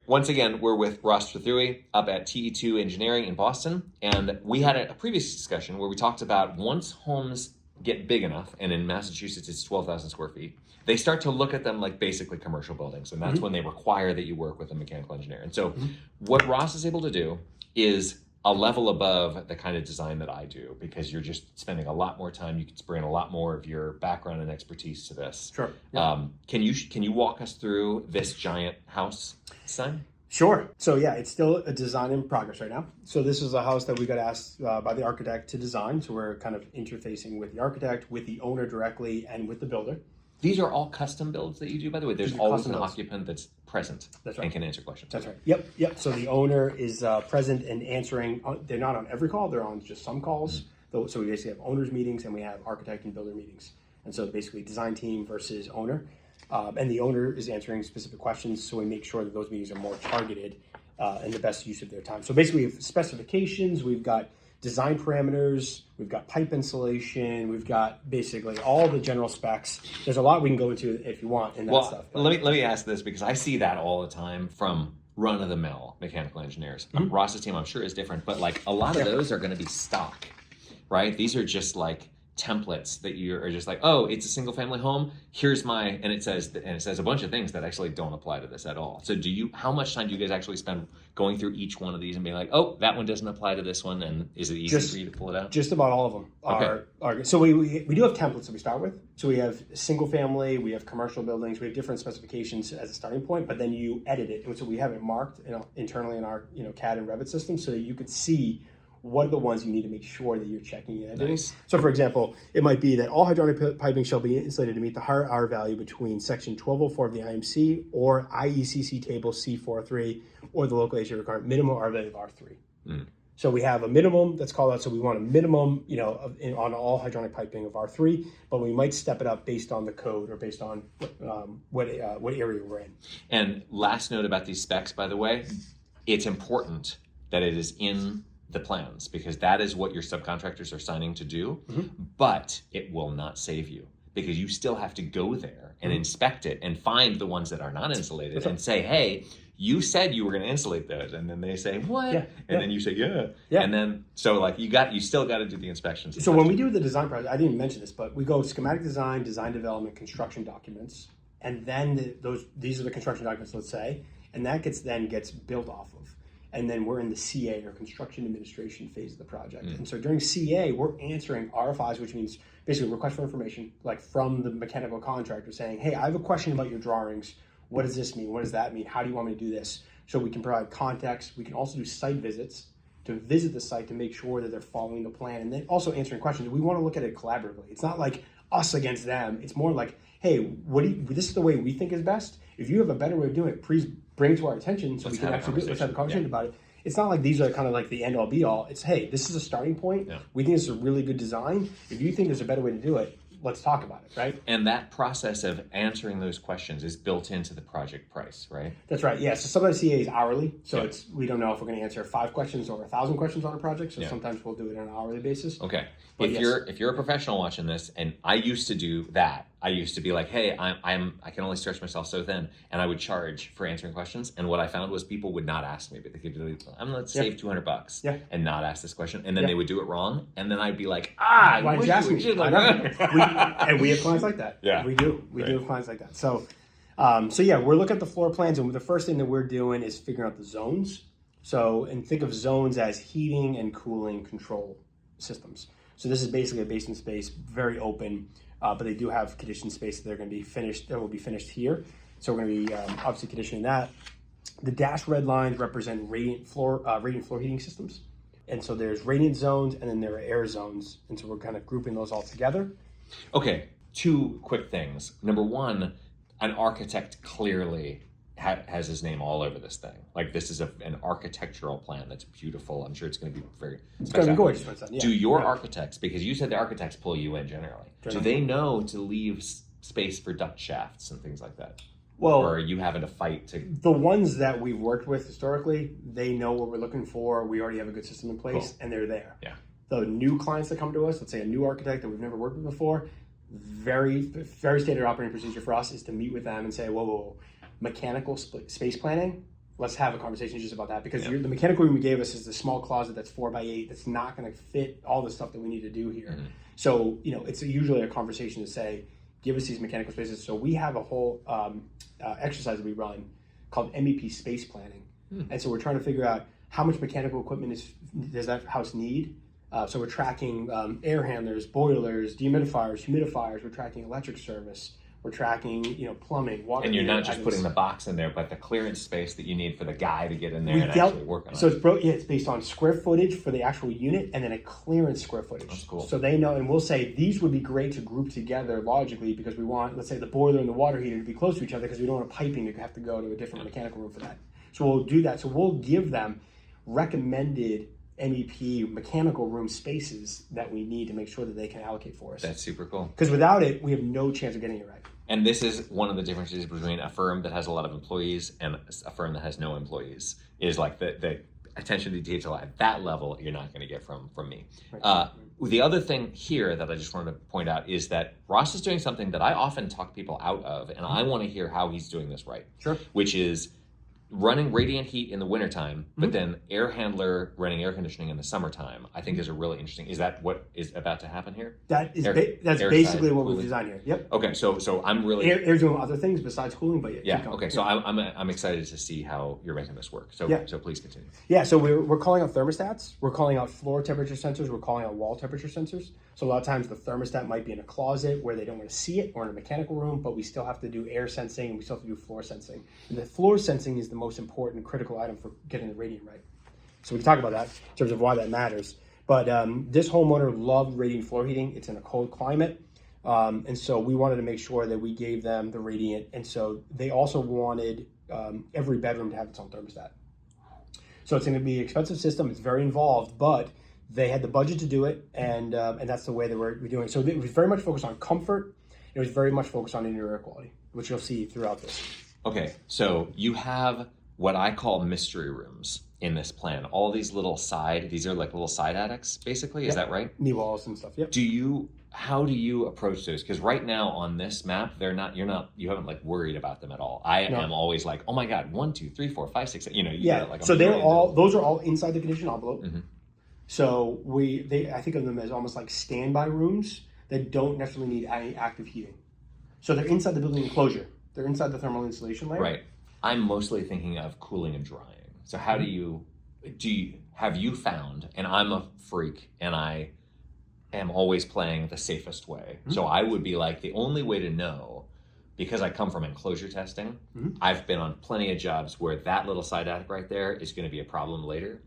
Once again, we're with Ross Trethewey up at TE2 Engineering in Boston, and we had a previous discussion where we talked about once homes get big enough, and in Massachusetts it's 12,000 square feet, they start to look at them like basically commercial buildings, and that's when they require that you work with a mechanical engineer. And so what Ross is able to do is a level above the kind of design that I do, because you're just spending a lot more time. You can bring a lot more of your background and expertise to this. Sure. Yeah. Can you walk us through this giant house design? Sure. So yeah, it's still a design in progress right now. So this is a house that we got asked by the architect to design. So we're kind of interfacing with the architect, with the owner directly, and with the builder. These are all custom builds that you do, by the way. There's always an occupant that's present and can answer questions. That's right. Yep. So the owner is present and answering. They're not on every call. They're on just some calls. So we basically have owners meetings and we have architect and builder meetings. And so basically design team versus owner. And the owner is answering specific questions. So we make sure that those meetings are more targeted and the best use of their time. So basically we have specifications. We've got design parameters, we've got pipe insulation, we've got basically all the general specs. There's a lot we can go into if you want in that stuff. But let me ask this, because I see that all the time from run-of-the-mill mechanical engineers. Ross's team, I'm sure, is different, but like a lot of those are going to be stock, right? These are just like templates that you are just like, oh, it's a single family home. Here's my, and it says a bunch of things that actually don't apply to this at all. So how much time do you guys actually spend going through each one of these and being like, oh, that one doesn't apply to this one, and is it easy for you to pull it out? Just about all of them are. So we do have templates that we start with. So we have single family, we have commercial buildings, we have different specifications as a starting point, but then you edit it. And so we have it marked internally in our CAD and Revit system so that you could see what are the ones you need to make sure that you're checking and editing. Nice. So for example, it might be that all hydraulic piping shall be insulated to meet the higher R value between section 1204 of the IMC or IECC table C43 or the local HA requirement minimum R value of R3. So we have a minimum that's called out. So we want a minimum, on all hydronic piping of R3, but we might step it up based on the code or based on what area we're in. And last note about these specs, by the way, it's important that it is in the plans, because that is what your subcontractors are signing to do, but it will not save you, because you still have to go there and inspect it and find the ones that are not insulated and say, hey, you said you were going to insulate those, and then they say what, then you say and then so like you still got to do the inspections. So when we do the design project, I didn't even mention this, but we go schematic design, design development, construction documents, and then these are the construction documents, let's say, and that gets built off of. And then we're in the CA, or construction administration phase of the project. And so during CA, we're answering RFIs, which means basically request for information, like from the mechanical contractor saying, hey, I have a question about your drawings. What does this mean? What does that mean? How do you want me to do this? So we can provide context. We can also do site visits to visit the site to make sure that they're following the plan. And then also answering questions. We want to look at it collaboratively. It's not like us against them. It's more like, hey, this is the way we think is best. If you have a better way of doing it, please bring it to our attention so we can actually let's have a conversation about it. It's not like these are kind of like the end all be all. It's, hey, this is a starting point. We think it's a really good design. If you think there's a better way to do it, let's talk about it, right? And that process of answering those questions is built into the project price, right? That's right. Yeah. So some of the CA is hourly. So we don't know if we're going to answer 5 questions or 1,000 questions on a project. So sometimes we'll do it on an hourly basis. Okay. But if you're a professional watching this, and I used to do that, I used to be like, hey, I can only stretch myself so thin, and I would charge for answering questions. And what I found was people would not ask me, but they could be like, let's save $200 and not ask this question, and then they would do it wrong, and then I'd be like, why did you ask me? And we have clients like that. Yeah, we do. We do have clients like that. So, we're looking at the floor plans, and the first thing that we're doing is figuring out the zones. So, and think of zones as heating and cooling control systems. So this is basically a basement space, very open, but they do have conditioned space that will be finished here. So we're going to be obviously conditioning that. The dashed red lines represent radiant floor heating systems. And so there's radiant zones, and then there are air zones. And so we're kind of grouping those all together. Okay, 2 quick things. Number 1, an architect clearly has his name all over this thing. Like, this is an architectural plan that's beautiful. I'm sure it's going to be very It's going to be gorgeous. Do your architects, because you said the architects pull you in generally, do they know to leave space for duct shafts and things like that? Well, or are you having to fight to... The ones that we've worked with historically, they know what we're looking for. We already have a good system in place, and they're there. Yeah. The new clients that come to us, let's say a new architect that we've never worked with before, very, very standard operating procedure for us is to meet with them and say, whoa. Mechanical space planning let's have a conversation just about that, because Yeah. the mechanical room you gave us is the small closet that's 4x8 that's not going to fit all the stuff that we need to do here. So it's usually a conversation to say, give us these mechanical spaces. So we have a whole exercise that we run called MEP space planning, and so we're trying to figure out how much mechanical equipment does that house need. So we're tracking air handlers, boilers, dehumidifiers, humidifiers. We're tracking electric service. We're tracking, plumbing, water. And you're not just items. putting the box in there, but the clearance space that you need for the guy to get in there and actually work on it. So it's based on square footage for the actual unit and then a clearance square footage. That's cool. So they know, and we'll say these would be great to group together logically, because we want, let's say, the boiler and the water heater to be close to each other, because we don't want piping to have to go to a different mechanical room for that. So we'll do that. So we'll give them recommended MEP mechanical room spaces that we need to make sure that they can allocate for us. That's super cool. Because without it, we have no chance of getting it right. And this is one of the differences between a firm that has a lot of employees and a firm that has no employees, is like the attention to detail at that level you're not going to get from me. Right. The other thing here that I just wanted to point out is that Ross is doing something that I often talk people out of, and I want to hear how he's doing this right. Sure. Which is running radiant heat in the wintertime, but then air handler running air conditioning in the summertime, I think is a really interesting. Is that what is about to happen here? That's Air basically side what we've cooling. designed here. Yep. Okay, so I'm really Air's doing other things besides cooling, but yeah. keep going. Okay, so I'm excited to see how you're making this work. So Yeah. so please continue. Yeah, so we're calling out thermostats, we're calling out floor temperature sensors, we're calling out wall temperature sensors. So a lot of times the thermostat might be in a closet where they don't want to see it, or in a mechanical room, but we still have to do air sensing and we still have to do floor sensing. And the floor sensing is the most important critical item for getting the radiant right. So we can talk about that in terms of why that matters. But this homeowner loved radiant floor heating. It's in a cold climate. And so we wanted to make sure that we gave them the radiant. And so they also wanted every bedroom to have its own thermostat. So it's going to be an expensive system. It's very involved, but they had the budget to do it, and that's the way that we're doing it. So it was very much focused on comfort. It was very much focused on interior air quality, which you'll see throughout this. Okay, so you have what I call mystery rooms in this plan. All these these are like little side attics, basically. Is that right? Knee walls and stuff. Yep. How do you approach those? Because right now on this map, you haven't like worried about them at all. I am always like, oh my God, 1, 2, 3, 4, 5, 6. So those are all inside the condition envelope. So I think of them as almost like standby rooms that don't necessarily need any active heating. So they're inside the building enclosure. They're inside the thermal insulation layer. Right. I'm mostly thinking of cooling and drying. So how have you found, and I'm a freak and I am always playing the safest way. So I would be like, the only way to know, because I come from enclosure testing, I've been on plenty of jobs where that little side attic right there is going to be a problem later.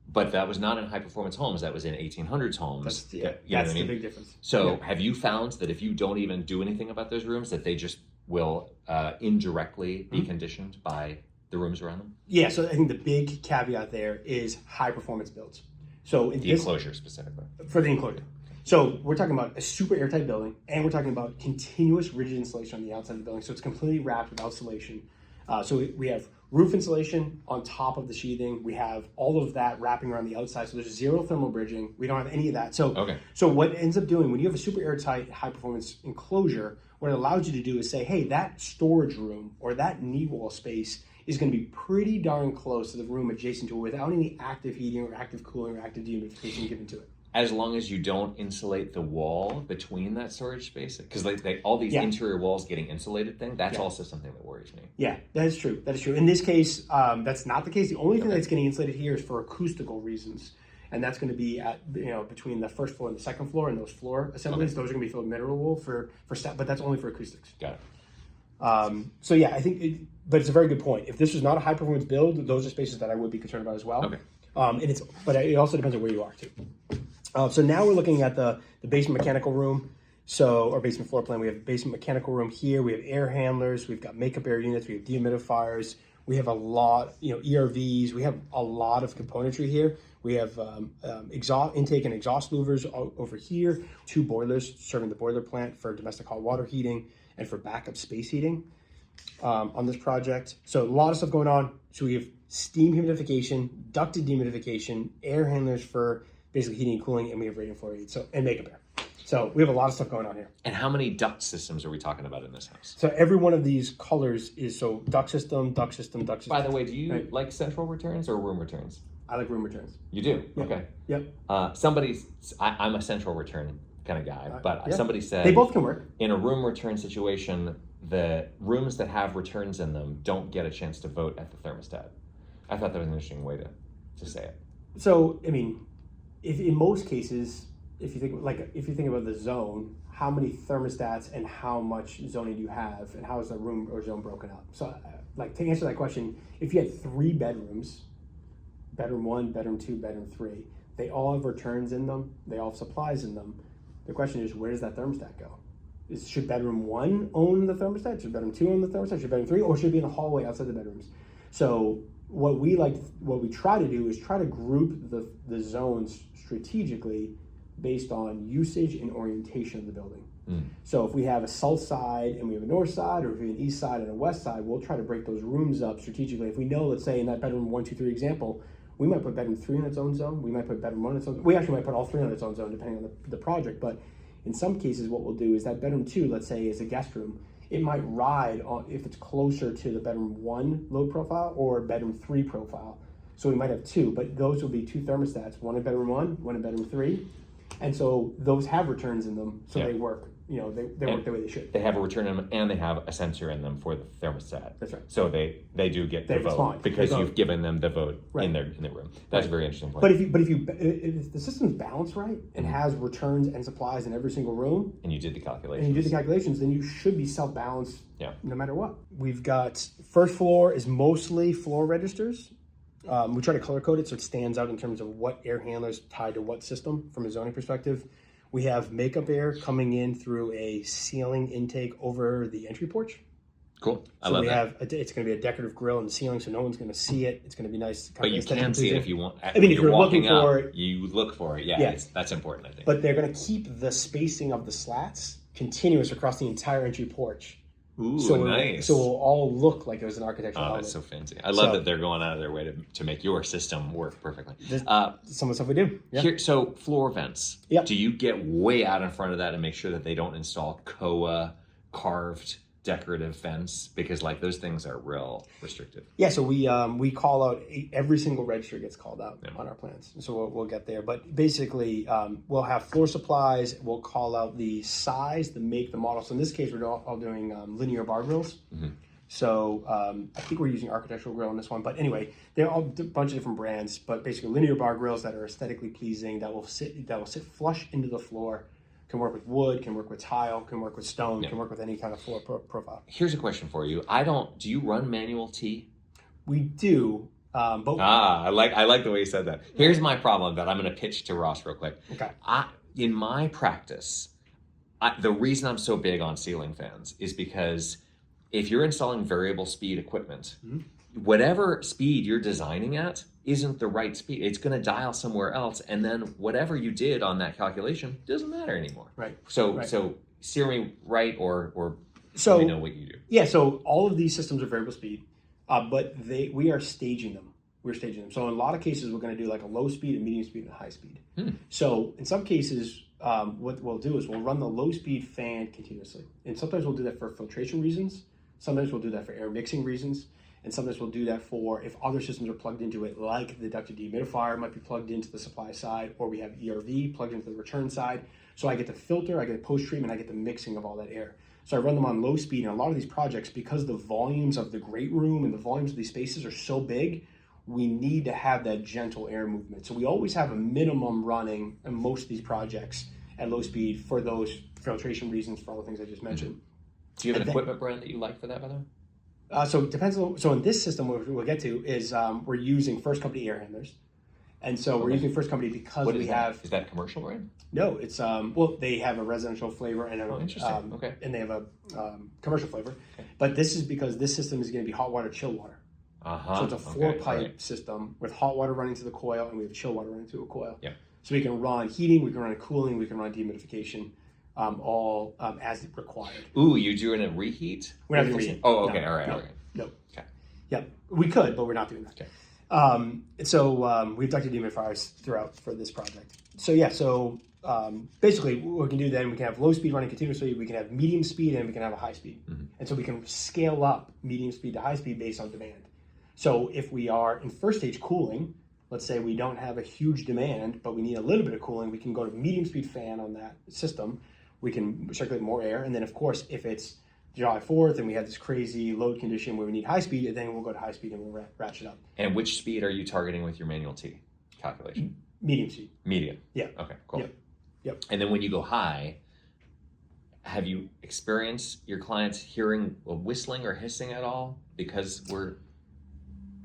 But that was not in high performance homes. That was in 1800s homes. That's You know the what I mean? big difference. So have you found that if you don't even do anything about those rooms, that they just will indirectly be conditioned by the rooms around them? Yeah, so I think the big caveat there is high performance builds. So in The enclosure specifically. for the enclosure. So we're talking about a super airtight building, and we're talking about continuous rigid insulation on the outside of the building. So it's completely wrapped with insulation. So we have roof insulation on top of the sheathing. We have all of that wrapping around the outside. So there's zero thermal bridging. We don't have any of that. So what it ends up doing when you have a super airtight, high performance enclosure, what it allows you to do is say, hey, that storage room or that knee wall space is going to be pretty darn close to the room adjacent to it without any active heating or active cooling or active dehumidification given to it. As long as you don't insulate the wall between that storage space, because all these interior walls getting insulated thing, that's also something that worries me. Yeah, that is true. That is true. In this case, that's not the case. The only thing that's getting insulated here is for acoustical reasons, and that's going to be at between the first floor and the second floor, and those floor assemblies. Those are going to be filled with mineral wool for but that's only for acoustics. Got it. So yeah, I think, but it's a very good point. If this was not a high performance build, those are spaces that I would be concerned about as well. Okay. But it also depends on where you are too. So now we're looking at the basement mechanical room. So our basement floor plan, we have basement mechanical room here. We have air handlers. We've got makeup air units. We have dehumidifiers. We have a lot, ERVs. We have a lot of componentry here. We have exhaust intake and exhaust louvers over here. 2 boilers serving the boiler plant for domestic hot water heating and for backup space heating on this project. So a lot of stuff going on. So we have steam humidification, ducted dehumidification, air handlers for basically heating and cooling, and we have radiant floor heat, and makeup air. So we have a lot of stuff going on here. And how many duct systems are we talking about in this house? So every one of these colors is duct system, duct system, duct system. By the way, do you Right. like central returns or room returns? I like room returns. You do? Yeah. Okay. Yep. I'm a central return kind of guy, but yeah. somebody said They both can work. in a room return situation, the rooms that have returns in them don't get a chance to vote at the thermostat. I thought that was an interesting way to say it. So I mean, if in most cases, if you think about the zone, how many thermostats and how much zoning do you have, and how is the room or zone broken up? So, like to answer that question, if you had 3 bedrooms, bedroom 1, bedroom 2, bedroom 3, they all have returns in them. They all have supplies in them. The question is, where does that thermostat go? Should bedroom 1 own the thermostat? Should bedroom 2 own the thermostat? Should bedroom 3, or should it be in a hallway outside the bedrooms? So what we try to do is try to group the zones strategically based on usage and orientation of the building. So if we have a south side and we have a north side, or if we have an east side and a west side, we'll try to break those rooms up strategically. If we know, let's say in that bedroom 1, 2, 3 example, we might put bedroom 3 in its own zone. We might put bedroom 1 in its own. We actually might put all 3 on its own zone depending on the project. But in some cases, what we'll do is that bedroom 2, let's say, is a guest room. It might ride on if it's closer to the bedroom 1 load profile or bedroom 3 profile. So we might have 2, but those will be 2 thermostats, one in bedroom 1, one in bedroom 3. And so those have returns in them, so they work. They work the way they should. They have a return in them, and they have a sensor in them for the thermostat. That's right. So they do get the vote respond. because They vote. you've given them the vote Right. in their room. That's a very interesting point. But if the system's balanced right and has returns and supplies in every single room, and you did the calculations. and you do the calculations, then you should be self-balanced Yeah. no matter what. We've got first floor is mostly floor registers. We try to color code it so it stands out in terms of what air handlers tied to what system from a zoning perspective. We have makeup air coming in through a ceiling intake over the entry porch. Cool. I So love we that. have it's going to be a decorative grill in the ceiling, so no one's going to see it. It's going to be nice. But you can see it if you want. I mean, if you're you're looking walking up, for it- you look for it. Yeah, Yeah. that's important, I think. But they're going to keep the spacing of the slats continuous across the entire entry porch. Ooh, nice. So it'll all look like it was an architectural Oh, element. that's so fancy. I love that they're going out of their way to make your system work perfectly. Some of the stuff we do. Yeah. So floor vents. Yep. Do you get way out in front of that and make sure that they don't install Koa carved decorative vents? Because like those things are real restrictive. Yeah, so we call out every single register gets called out on our plans. So we'll get there. But basically, we'll have floor supplies. We'll call out the size, the make, the model. So in this case, we're all doing linear bar grills. Mm-hmm. So I think we're using architectural grill on this one. But anyway, they're all a bunch of different brands. But basically, linear bar grills that are aesthetically pleasing, that will sit flush into the floor. Can work with wood, can work with tile, can work with stone, can work with any kind of floor profile. Here's a question for you. Do you run manual T? We do, but I like the way you said that. Here's my problem that I'm going to pitch to Ross real quick. Okay. In my practice, the reason I'm so big on ceiling fans is because if you're installing variable speed equipment, whatever speed you're designing at isn't the right speed. It's going to dial somewhere else, and then whatever you did on that calculation doesn't matter anymore. Right. So steer me right or So- let me know what you do. Yeah, so all of these systems are variable speed, but we are staging them. We're staging them. So in a lot of cases, we're going to do like a low speed, a medium speed, and a high speed. So in some cases, what we'll do is we'll run the low speed fan continuously. And sometimes we'll do that for filtration reasons. Sometimes we'll do that for air mixing reasons. And sometimes we'll do that for if other systems are plugged into it, like the ducted dehumidifier might be plugged into the supply side, or we have ERV plugged into the return side. So I get the filter, I get the post-treatment, I get the mixing of all that air. So I run them on low speed, and a lot of these projects, because the volumes of the great room and the volumes of these spaces are so big, we need to have that gentle air movement. So we always have a minimum running in most of these projects at low speed for those filtration reasons, for all the things I just mentioned. Do you have an equipment brand that you like for that, by the way? So it depends. So in this system, what we'll get to is we're using First Company air handlers, and so we're using First Company because What we is that? have Is that a commercial brand? no. It's they have a residential flavor and interesting. Okay. and they have a commercial flavor, but this is because this system is going to be hot water, chill water. So it's a four-pipe system with hot water running to the coil, and we have chill water running to a coil. Yeah. So we can run heating, we can run cooling, we can run dehumidification, all as required. Ooh, you doing a reheat? We're not doing reheat. Oh, okay. No, All right. no. Okay. No. Okay. Yeah, we could, but we're not doing that. Okay. We've ducted dehumidifiers throughout for this project. Basically what we can do then, we can have low speed running continuously, we can have medium speed, and we can have a high speed. And so we can scale up medium speed to high speed based on demand. So if we are in first stage cooling, let's say we don't have a huge demand, but we need a little bit of cooling, we can go to medium speed fan on that system. We can circulate more air. And then of course, if it's July 4th and we have this crazy load condition where we need high speed, then we'll go to high speed and we'll ratchet up. And which speed are you targeting with your manual T calculation? Medium speed. Medium. Yeah. Okay, cool. Yep. And then when you go high, have you experienced your clients hearing a whistling or hissing at all? Because or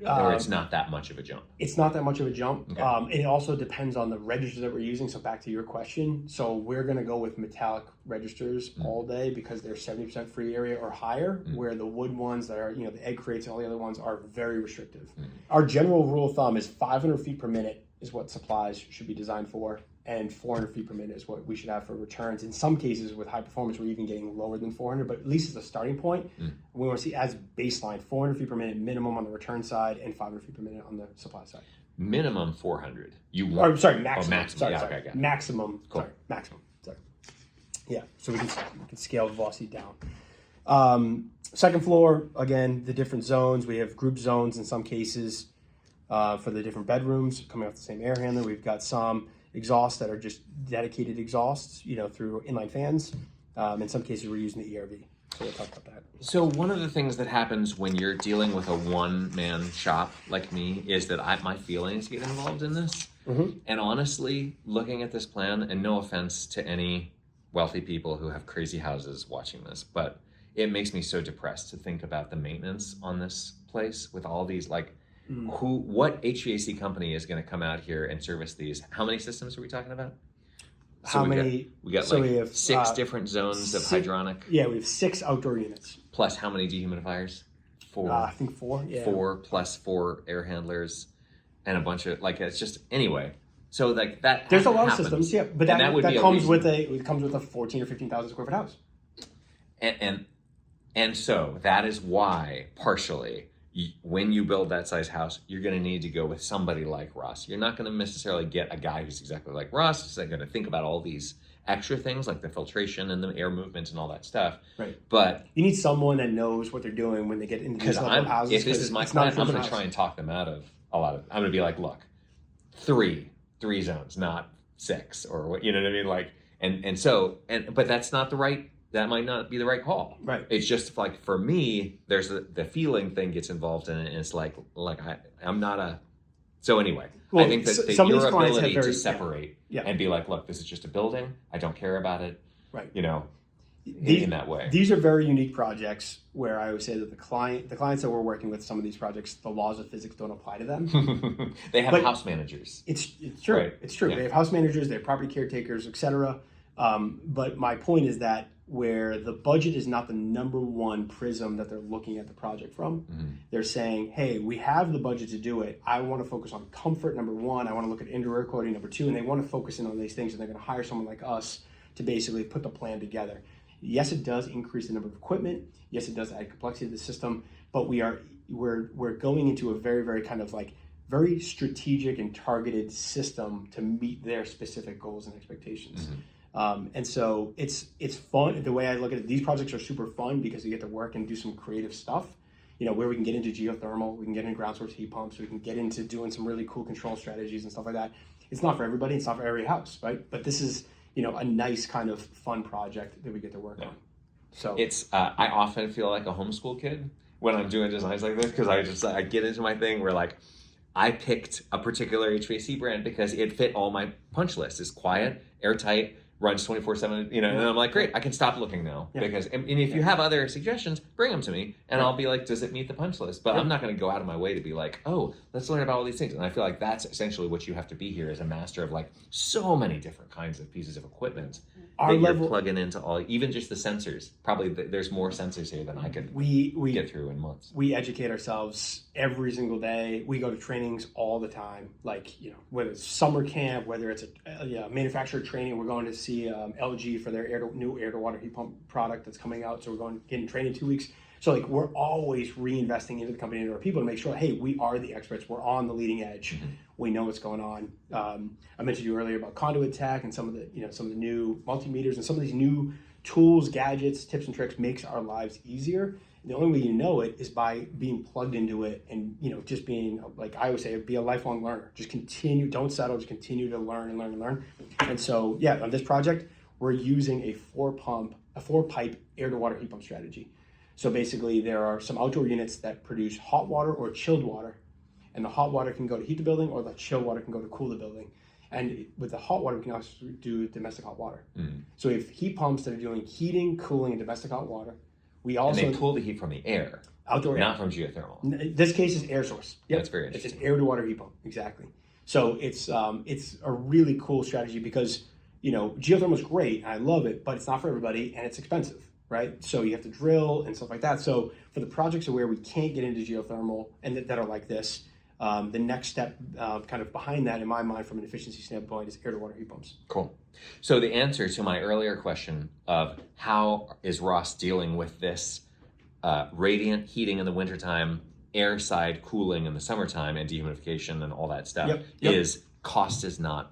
it's not that much of a jump. It's not that much of a jump. Okay. It also depends on the registers that we're using. So back to your question. So we're going to go with metallic registers all day because they're 70% free area or higher, where the wood ones that are, the egg crates and all the other ones are very restrictive. Our general rule of thumb is 500 feet per minute is what supplies should be designed for, and 400 feet per minute is what we should have for returns. In some cases with high performance, we're even getting lower than 400, but at least as a starting point, we want to see as baseline 400 feet per minute minimum on the return side and 500 feet per minute on the supply side. Minimum 400. You want? Maximum. Maximum. Sorry. Okay. Maximum. Cool. Maximum. Yeah, so we can scale velocity down. Second floor, again, the different zones. We have group zones in some cases for the different bedrooms coming off the same air handler. We've got some exhausts that are just dedicated exhausts, through inline fans. In some cases, we're using the ERV. So we'll talk about that. So one of the things that happens when you're dealing with a one-man shop like me is that my feelings get involved in this. And honestly, looking at this plan, and no offense to any wealthy people who have crazy houses watching this, but it makes me so depressed to think about the maintenance on this place with all these what HVAC company is going to come out here and service these? How many systems are we talking about? How many? We got we have 6 different zones of hydronic. Yeah, we have 6 outdoor units. Plus how many dehumidifiers? 4. I think 4. Yeah. 4 plus 4 air handlers, and a bunch of it's just anyway. So that there's a lot happens. of systems, yeah, but that comes with a 14 or 15,000 square foot house. And so that is why partially when you build that size house, you're going to need to go with somebody like Russ. You're not going to necessarily get a guy who's exactly like Russ. He's going to think about all these extra things like the filtration and the air movement and all that stuff. Right. But you need someone that knows what they're doing when they get into these level houses. If this is my client, I'm going to try and talk them out of a lot of. I'm going to be like, look, three zones, not 6, or what, you know what I mean? But that's not the right. That might not be the right call. Right. It's just like for me, there's the feeling thing gets involved in it, and it's like I'm not a. So anyway, I think that your ability to separate and be like, look, this is just a building. I don't care about it. Right. In that way. These are very unique projects where I would say that the clients that we're working with, some of these projects, the laws of physics don't apply to them. They have house managers. It's true. Right. It's true. Yeah. They have house managers, they have property caretakers, etc. But my point is that where the budget is not the number one prism that they're looking at the project from, they're saying, hey, we have the budget to do it. I want to focus on comfort, number 1. I want to look at indoor air quality, number 2. And they want to focus in on these things, and they're going to hire someone like us to basically put the plan together. Yes, it does increase the number of equipment. Yes, it does add complexity to the system. But we're going into a very, very kind of very strategic and targeted system to meet their specific goals and expectations. And so it's fun. The way I look at it, these projects are super fun because you get to work and do some creative stuff, where we can get into geothermal, we can get into ground source heat pumps, we can get into doing some really cool control strategies and stuff like that. It's not for everybody. It's not for every house, right? But this is, a nice kind of fun project that we get to work on. So it's, I often feel like a homeschool kid when I'm doing designs like this, because I get into my thing where I picked a particular HVAC brand because it fit all my punch lists. It's quiet, airtight, runs 24/7, and I'm like, great, I can stop looking now because, and if you have other suggestions, bring them to me, and I'll be like, does it meet the punch list? But I'm not going to go out of my way to be like, oh, let's learn about all these things. And I feel like that's essentially what you have to be here as a master of so many different kinds of pieces of equipment you're plugging into all, even just the sensors. Probably there's more sensors here than I could get through in months. We educate ourselves every single day. We go to trainings all the time, whether it's summer camp, whether it's a manufacturer training. We're going to see LG for their new air to water heat pump product that's coming out. So we're getting trained in 2 weeks. So like we're always reinvesting into the company and our people to make sure, hey, we are the experts. We're on the leading edge. We know what's going on. I mentioned to you earlier about conduit tech and some of the new multimeters and some of these new tools, gadgets, tips and tricks makes our lives easier. And the only way you know it is by being plugged into it and just being, like I always say, be a lifelong learner. Just continue, don't settle, just continue to learn and learn and learn. And so on this project, we're using a four pipe air to water heat pump strategy. So basically there are some outdoor units that produce hot water or chilled water, and the hot water can go to heat the building or the chilled water can go to cool the building. And with the hot water, we can also do domestic hot water. So we have heat pumps that are doing heating, cooling, and domestic hot water. We also and they pull the heat from the air, outdoor not air. from geothermal. This case is air source. Yep. That's very interesting. It's an air to water heat pump, exactly. So it's a really cool strategy because geothermal is great, I love it, but it's not for everybody and it's expensive, right? So you have to drill and stuff like that. So for the projects where we can't get into geothermal and that are like this, the next step kind of behind that in my mind from an efficiency standpoint is air to water heat pumps. Cool. So the answer to my earlier question of how is Ross dealing with this radiant heating in the wintertime, air side cooling in the summertime, and dehumidification and all that stuff is cost is not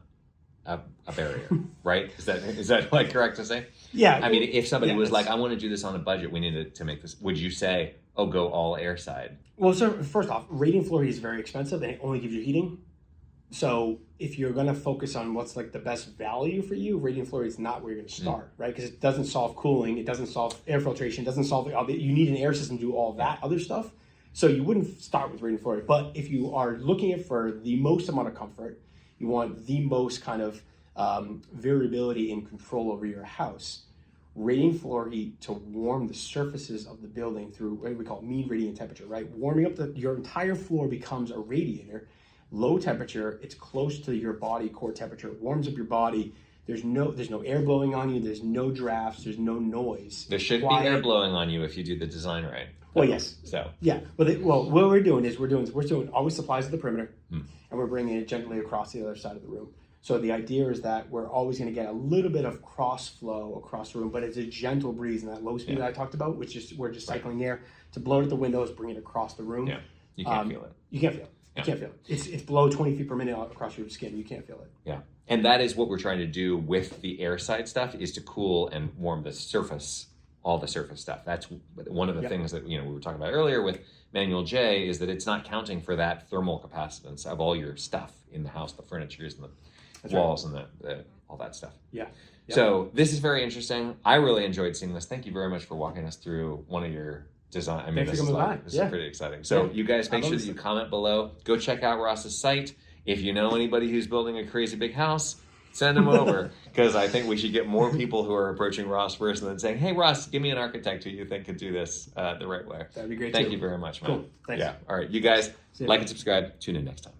a barrier, right? Is that like correct to say? Yeah. I mean, if somebody was like, I want to do this on a budget, we need to make this, would you say, oh, go all air side? Well, so first off, radiant floor heat is very expensive and it only gives you heating. So if you're going to focus on what's like the best value for you, radiant floor heat is not where you're going to start, right? Because it doesn't solve cooling, it doesn't solve air filtration, it doesn't solve you need an air system to do all that other stuff. So you wouldn't start with radiant floor heat. But if you are looking for the most amount of comfort, you want the most kind of variability and control over your house, radiant floor heat to warm the surfaces of the building through what we call mean radiant temperature, right? Warming up your entire floor becomes a radiator. Low temperature, it's close to your body core temperature. It warms up your body. There's no air blowing on you. There's no drafts. There's no noise. There should be air blowing on you if you do the design right. Well, yes. So yeah, what we're doing is we're doing always supplies at the perimeter, and we're bringing it gently across the other side of the room. So the idea is that we're always going to get a little bit of cross flow across the room, but it's a gentle breeze in that low speed that I talked about, which is we're just cycling air to blow it at the windows, bring it across the room. Yeah, you can't feel it. You can't feel it. You can't feel it. It's below 20 feet per minute across your skin. You can't feel it. Yeah. And that is what we're trying to do with the air side stuff, is to cool and warm the surface, all the surface stuff. That's one of the things that we were talking about earlier with Manual J, is that it's not counting for that thermal capacitance of all your stuff in the house, the furnitures and the walls and the all that stuff. Yeah. So this is very interesting. I really enjoyed seeing this. Thank you very much for walking us through one of your design. I mean, this is pretty exciting. So you guys make sure that you comment below. Go check out Ross's site. If you know anybody who's building a crazy big house, send them over, because I think we should get more people who are approaching Ross first and then saying, hey, Ross, give me an architect who you think could do this the right way. That'd be great. Thank you very much, man. Cool. Thanks. Yeah. All right. You guys, like and subscribe. Tune in next time.